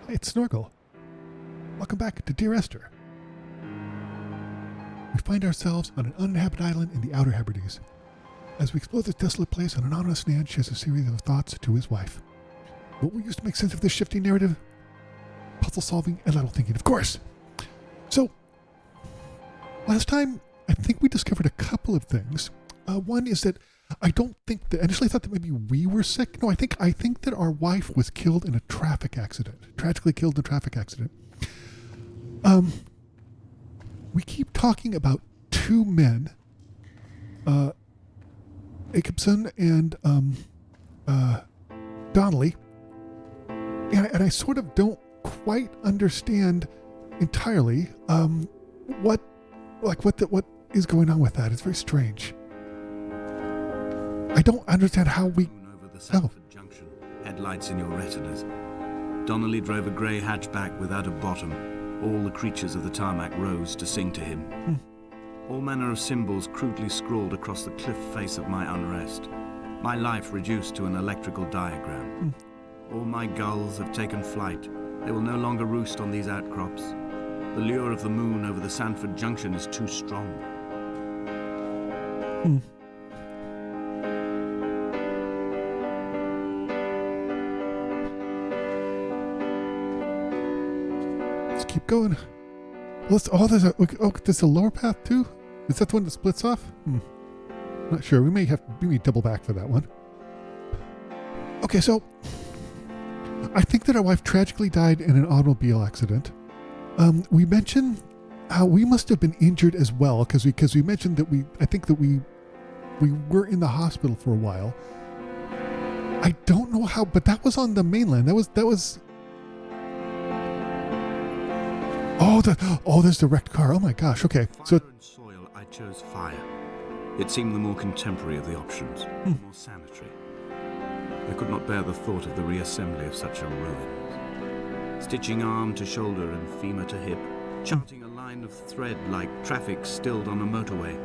Hi, it's Snorgle. Welcome back to Dear Esther. We find ourselves on an uninhabited island in the Outer Hebrides. As we explore this desolate place, an anonymous man shares a series of thoughts to his wife. What will we use to make sense of this shifting narrative? Puzzle solving and lateral thinking, of course. So, last time, I think we discovered a couple of things. One is that I don't think that, initially I thought that maybe we were sick. No, I think that our wife was killed in a traffic accident. Tragically killed in a traffic accident. We keep talking about two men, Jacobson and Donnelly, and I sort of don't quite understand entirely what is going on with that. It's very strange. I don't understand how we... Over the Sanford Junction, headlights in your retinas. Donnelly drove a grey hatchback without a bottom. All the creatures of the tarmac rose to sing to him. All manner of symbols crudely scrawled across the cliff face of my unrest. My life reduced to an electrical diagram. All my gulls have taken flight. They will no longer roost on these outcrops. The lure of the moon over the Sanford Junction is too strong. Let's keep going. There's a lower path too? Is that the one that splits off? Not sure. We may double back for that one. Okay, so I think that our wife tragically died in an automobile accident. We mentioned how we must have been injured as well because we mentioned that we were in the hospital for a while. I don't know how, but that was on the mainland. That was. There's the wrecked car. Oh my gosh. Okay, so Fire and soil, I chose fire. It seemed the more contemporary of the options, more sanitary. I could not bear the thought of the reassembly of such a ruin. Stitching arm to shoulder and femur to hip, charting a line of thread like traffic stilled on a motorway,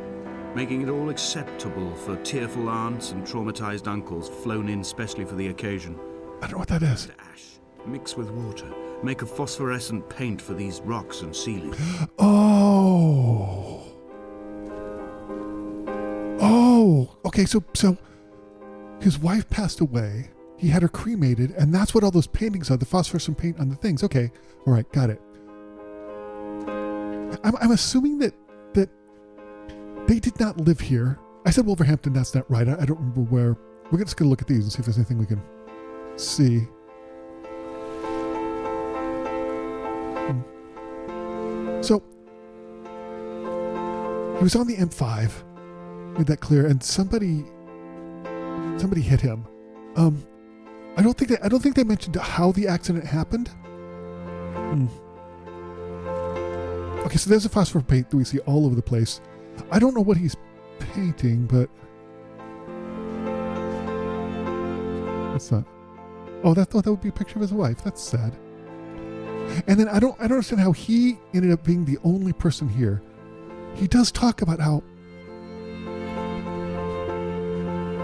making it all acceptable for tearful aunts and traumatized uncles flown in specially for the occasion. I don't know what that is. Ash, mix with water, make a phosphorescent paint for these rocks and ceilings. Oh, okay, so his wife passed away. He had her cremated, and that's what all those paintings are, the phosphorescent paint on the things. Okay, all right, got it. I'm assuming that they did not live here. I said Wolverhampton, that's not right. I don't remember where. We're just going to look at these and see if there's anything we can see. So, he was on the M5, made that clear, and somebody hit him. I don't think they mentioned how the accident happened. Okay, so there's a phosphor paint that we see all over the place. I don't know what he's painting, but what's that? Oh, that would be a picture of his wife. That's sad. And then I don't understand how he ended up being the only person here. He does talk about how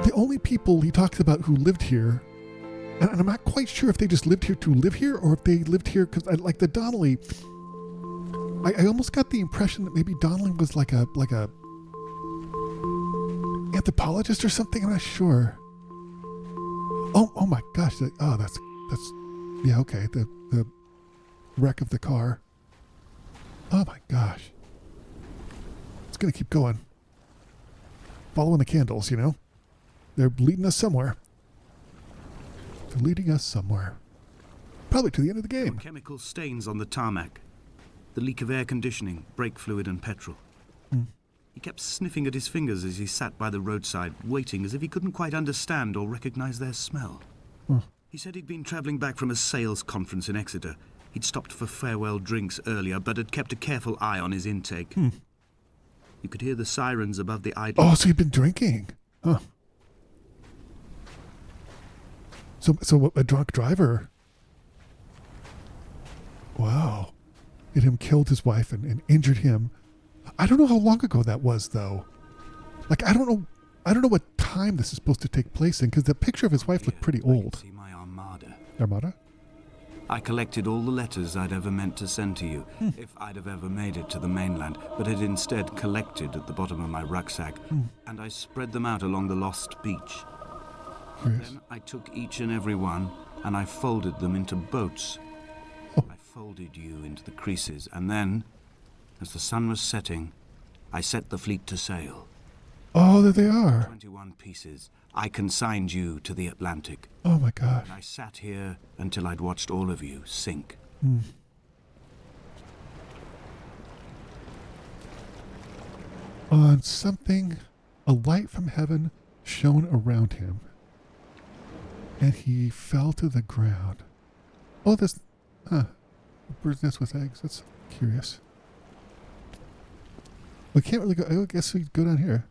the only people he talks about who lived here, and I'm not quite sure if they just lived here to live here or if they lived here because like the Donnelly, I almost got the impression that maybe Donnelly was like a anthropologist or something. I'm not sure. Oh my gosh! That's yeah, okay. The wreck of the car. Oh my gosh. It's gonna keep going. Following the candles, you know? They're leading us somewhere. They're leading us somewhere. Probably to the end of the game. Chemical stains on the tarmac. The leak of air conditioning, brake fluid and petrol. He kept sniffing at his fingers as he sat by the roadside, waiting as if he couldn't quite understand or recognize their smell. He said he'd been travelling back from a sales conference in Exeter. He'd stopped for farewell drinks earlier, but had kept a careful eye on his intake. You could hear the sirens above the idle. Oh, so you've been drinking. Huh. So a drunk driver. Wow. Hit him, killed his wife, and injured him. I don't know how long ago that was, though. Like, I don't know what time this is supposed to take place in, because the picture of his wife looked pretty old. See my armada. Armada? I collected all the letters I'd ever meant to send to you, if I'd have ever made it to the mainland, but had instead collected at the bottom of my rucksack, and I spread them out along the lost beach. Curious. Then I took each and every one, and I folded them into boats. Oh. I folded you into the creases, and then, as the sun was setting, I set the fleet to sail. Oh, there they are. 21 pieces. I consigned you to the Atlantic. Oh my gosh. And I sat here until I'd watched all of you sink. On something, a light from heaven shone around him, and he fell to the ground. Oh, this, a bird's nest with eggs. That's curious. We can't really go. I guess we go down here.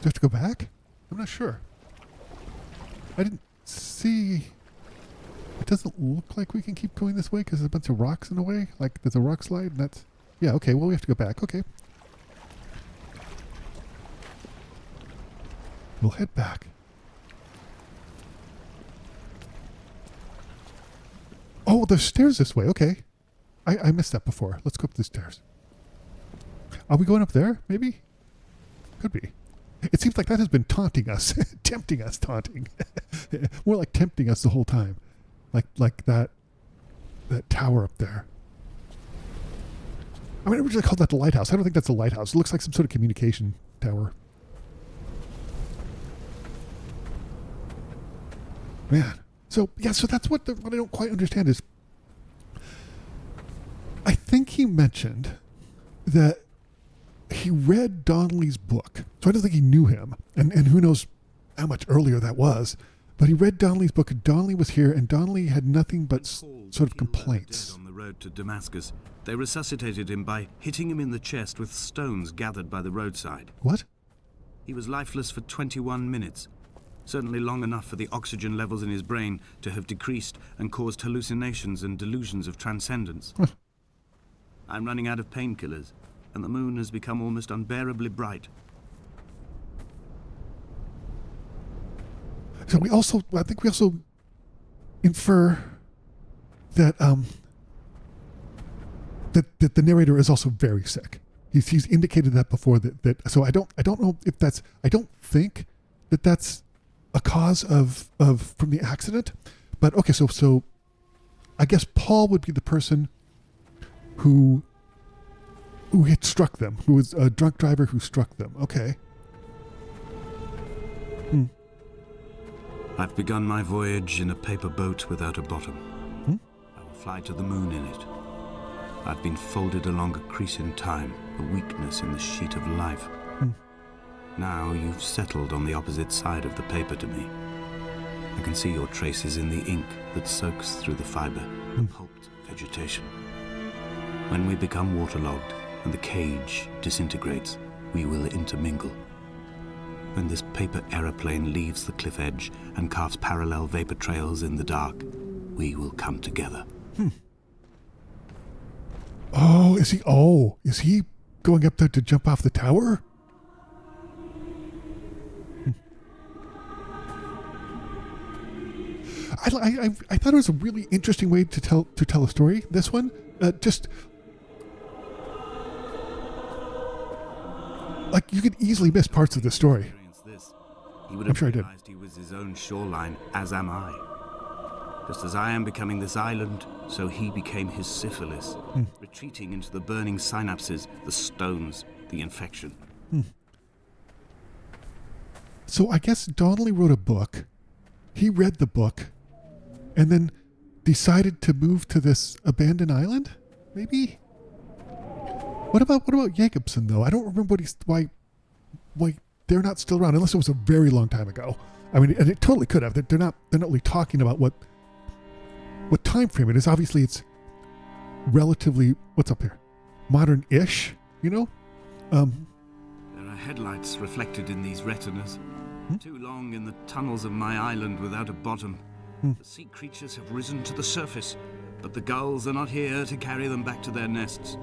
Do I have to go back? I'm not sure. I didn't see. It doesn't look like we can keep going this way because there's a bunch of rocks in the way. Like there's a rock slide and that's... Yeah, okay, well we have to go back. Okay. We'll head back. Oh, there's stairs this way. Okay. I missed that before. Let's go up the stairs. Are we going up there? Maybe? Could be. It seems like that has been taunting us. Tempting us, taunting. More like tempting us the whole time. Like that tower up there. I mean, I originally called that the lighthouse. I don't think that's a lighthouse. It looks like some sort of communication tower. Man. So that's what I don't quite understand is I think he mentioned that he read Donnelly's book. So I don't think he knew him. And who knows how much earlier that was. But he read Donnelly's book, and Donnelly was here, and Donnelly had nothing but sort of complaints. On the road to Damascus, they resuscitated him by hitting him in the chest with stones gathered by the roadside. What? He was lifeless for 21 minutes. Certainly long enough for the oxygen levels in his brain to have decreased and caused hallucinations and delusions of transcendence. Huh. I'm running out of painkillers, and the moon has become almost unbearably bright. So I think we also infer that that the narrator is also very sick. He's indicated that before that so I don't know if that's, I don't think that that's a cause of from the accident. But okay, so I guess Paul would be the person who had struck them, who was a drunk driver who struck them. Okay. I've begun my voyage in a paper boat without a bottom. I will fly to the moon in it. I've been folded along a crease in time, a weakness in the sheet of life. Now you've settled on the opposite side of the paper to me. I can see your traces in the ink that soaks through the fiber, the pulped vegetation. When we become waterlogged and the cage disintegrates, we will intermingle. When this paper aeroplane leaves the cliff edge and carves parallel vapor trails in the dark, we will come together. Oh, is he going up there to jump off the tower? I thought it was a really interesting way to tell a story. This one, just like you could easily miss parts of the story. He would I'm have sure I did. realized he was his own shoreline, as am I. Just as I am becoming this island, so he became his syphilis, retreating into the burning synapses, the stones, the infection. So I guess Donnelly wrote a book. He read the book, and then decided to move to this abandoned island. Maybe. What about Jacobson though? I don't remember why they're not still around, unless it was a very long time ago. I mean, and it totally could have. They're not really talking about what time frame it is. Obviously, it's relatively, what's up here, modern-ish. You know. There are headlights reflected in these retinas. Too long in the tunnels of my island without a bottom. The sea creatures have risen to the surface, but the gulls are not here to carry them back to their nests.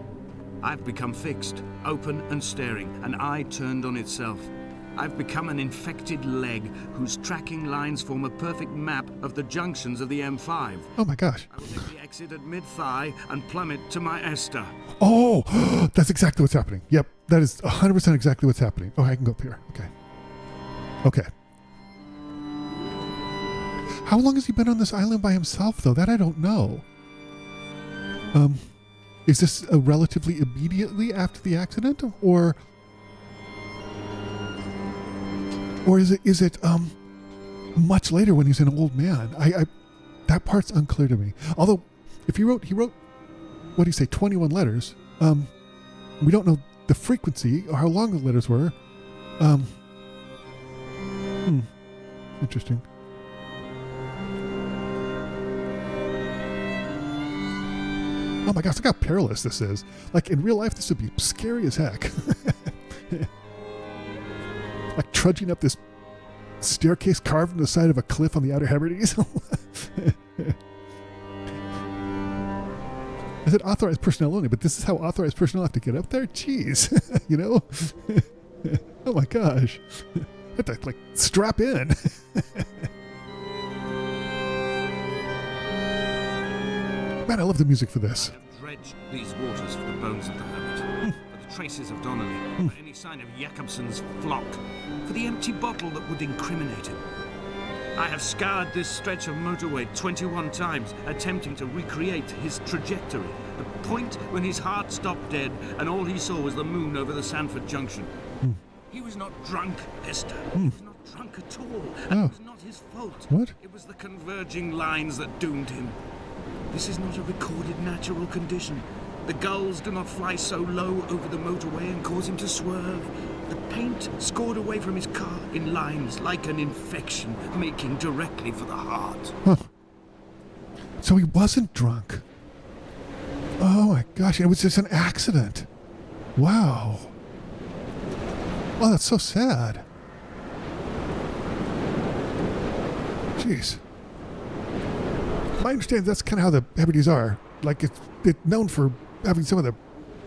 I've become fixed, open and staring, an eye turned on itself. I've become an infected leg whose tracking lines form a perfect map of the junctions of the M5. Oh my gosh. I will take the exit at mid-thigh and plummet to my Esther. Oh, that's exactly what's happening. Yep, that is 100% exactly what's happening. Oh, I can go up here. Okay. Okay. How long has he been on this island by himself, though? That I don't know. Is this relatively immediately after the accident, or is it much later when he's an old man? I that part's unclear to me. Although, if he wrote, what do you say, 21 letters? We don't know the frequency or how long the letters were. Interesting. Oh my gosh, look how perilous this is. Like, in real life, this would be scary as heck. Like trudging up this staircase carved in the side of a cliff on the Outer Hebrides. I said authorized personnel only, but this is how authorized personnel have to get up there? Jeez. You know? Oh my gosh. I have to, like, strap in. Man, I love the music for this. I have dredged these waters for the bones of the hermit, for the traces of Donnelly, for any sign of Jakobsen's flock, for the empty bottle that would incriminate him. I have scoured this stretch of motorway 21 times, attempting to recreate his trajectory, the point when his heart stopped dead and all he saw was the moon over the Sanford Junction. He was not drunk, Esther. He was not drunk at all, and it was not his fault. What? It was the converging lines that doomed him. This is not a recorded natural condition. The gulls do not fly so low over the motorway and cause him to swerve. The paint scored away from his car in lines like an infection, making directly for the heart. Huh. So he wasn't drunk. Oh my gosh, it was just an accident. Wow. Oh, that's so sad. Jeez. I understand that's kind of how the Hebrides are. Like, it's known for having some of the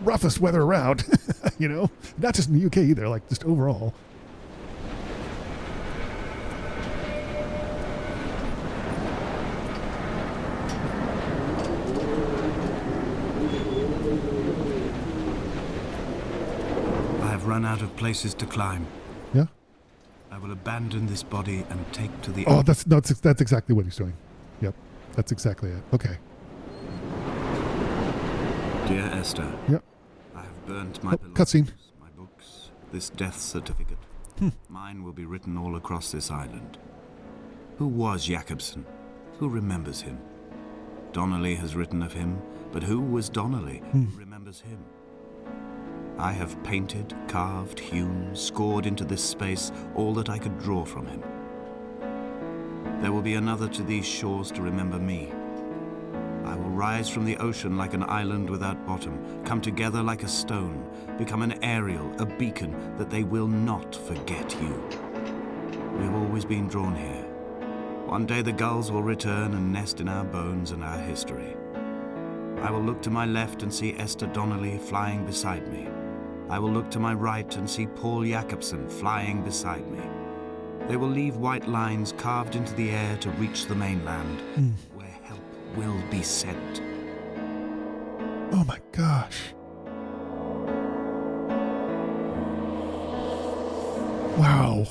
roughest weather around, you know? Not just in the UK either, like, just overall. I have run out of places to climb. Yeah? I will abandon this body and take to the... Oh, that's exactly what he's doing. Yep. That's exactly it. Okay. Dear Esther. Yep. I have burnt my cutscene. My books, this death certificate. Mine will be written all across this island. Who was Jakobsen? Who remembers him? Donnelly has written of him, but who was Donnelly? Who remembers him? I have painted, carved, hewn, scored into this space all that I could draw from him. There will be another to these shores to remember me. I will rise from the ocean like an island without bottom, come together like a stone, become an aerial, a beacon, that they will not forget you. We have always been drawn here. One day the gulls will return and nest in our bones and our history. I will look to my left and see Esther Donnelly flying beside me. I will look to my right and see Paul Jakobsen flying beside me. They will leave white lines carved into the air to reach the mainland, where help will be sent. Oh my gosh. Wow.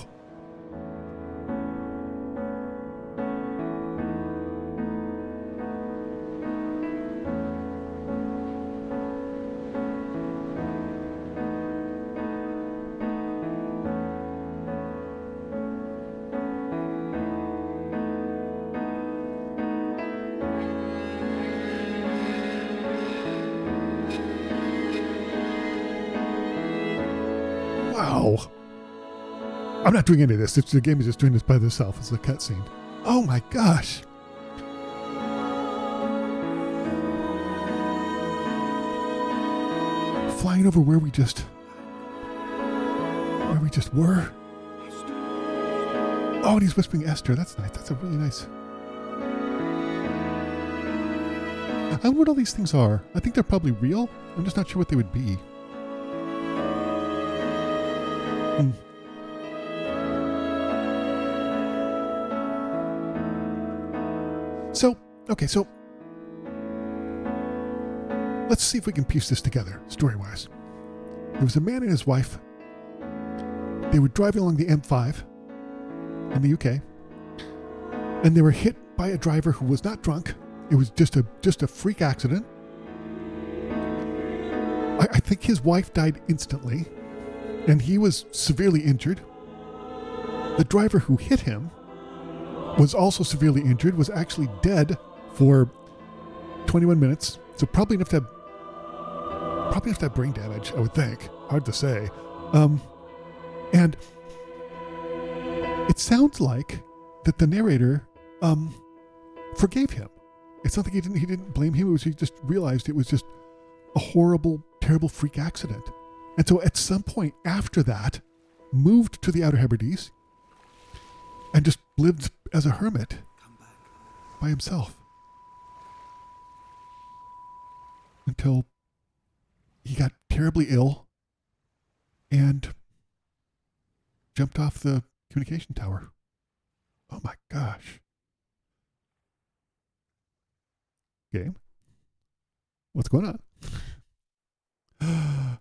Wow. I'm not doing any of this. The game is just doing this by itself as a cutscene. Oh my gosh. Flying over where we just were. Oh, and he's whispering Esther. That's nice. That's a really nice. I wonder what all these things are. I think they're probably real. I'm just not sure what they would be. Hmm. So let's see if we can piece this together, story-wise. There was a man and his wife. They were driving along the M5 in the UK, and they were hit by a driver who was not drunk. It was just a freak accident. I think his wife died instantly, and he was severely injured. The driver who hit him was also severely injured, was actually dead for 21 minutes. So probably enough to have brain damage, I would think. Hard to say. And it sounds like that the narrator forgave him. It's not like he didn't blame him. He just realized it was just a horrible, terrible freak accident. And so at some point after that, moved to the Outer Hebrides and just lived as a hermit by himself until he got terribly ill and jumped off the communication tower. Oh my gosh. Game? What's going on? And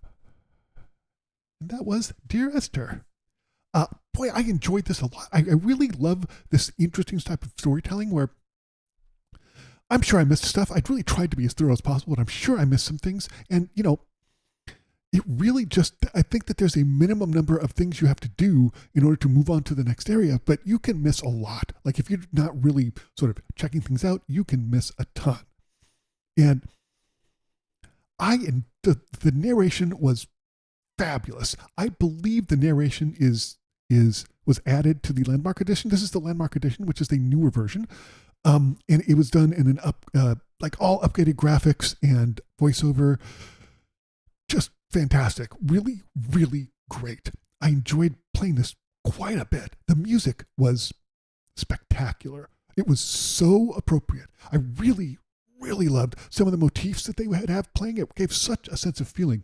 that was Dear Esther. Boy, I enjoyed this a lot. I really love this interesting type of storytelling where I'm sure I missed stuff. I'd really tried to be as thorough as possible, but I'm sure I missed some things. And, it really just, I think that there's a minimum number of things you have to do in order to move on to the next area, but you can miss a lot. Like if you're not really sort of checking things out, you can miss a ton. And the narration was fabulous. I believe the narration was added to the Landmark Edition. This is the Landmark Edition, which is the newer version. And it was done in an all upgraded graphics and voiceover. Just fantastic. Really, really great. I enjoyed playing this quite a bit. The music was spectacular. It was so appropriate. I really, really loved some of the motifs that they would have playing. It gave such a sense of feeling.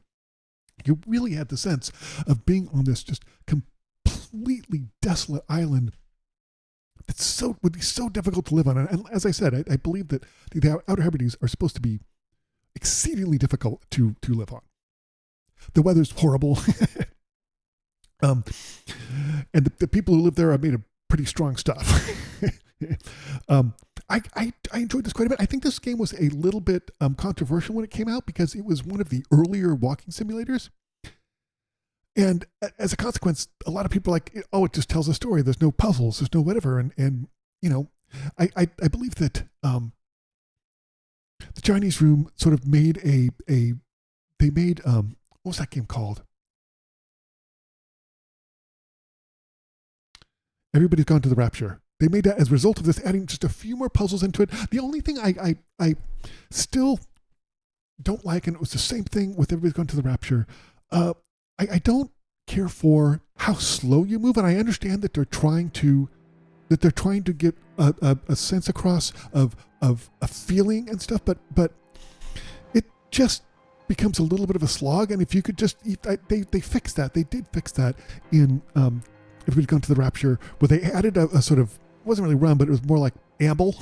You really had the sense of being on this just completely desolate island that would be so difficult to live on. And as I said, I believe that the Outer Hebrides are supposed to be exceedingly difficult to live on. The weather's horrible. And the people who live there are made of pretty strong stuff. I enjoyed this quite a bit. I think this game was a little bit controversial when it came out because it was one of the earlier walking simulators. And as a consequence, a lot of people are like, oh, it just tells a story. There's no puzzles. There's no whatever. And I believe that the Chinese Room sort of made what was that game called? Everybody's Gone to the Rapture. They made that as a result of this, adding just a few more puzzles into it. The only thing I still don't like, and it was the same thing with Everybody's Gone to the Rapture, I don't care for how slow you move, and I understand that they're trying to get a sense across of a feeling and stuff, but it just becomes a little bit of a slog. And if you could just, they fixed that. They did fix that in Everybody's Gone to the Rapture, where they added a sort of, it wasn't really run, but it was more like amble.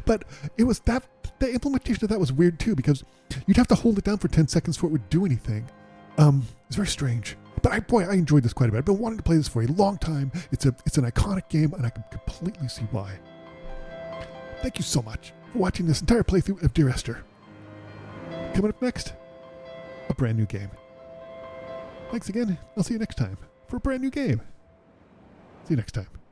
But it was that, the implementation of that was weird too, because you'd have to hold it down for 10 seconds before it would do anything. It's very strange. But I enjoyed this quite a bit. I've been wanting to play this for a long time. It's an iconic game, and I can completely see why. Thank you so much for watching this entire playthrough of Dear Esther. Coming up next, a brand new game. Thanks again. I'll see you next time for a brand new game. See you next time.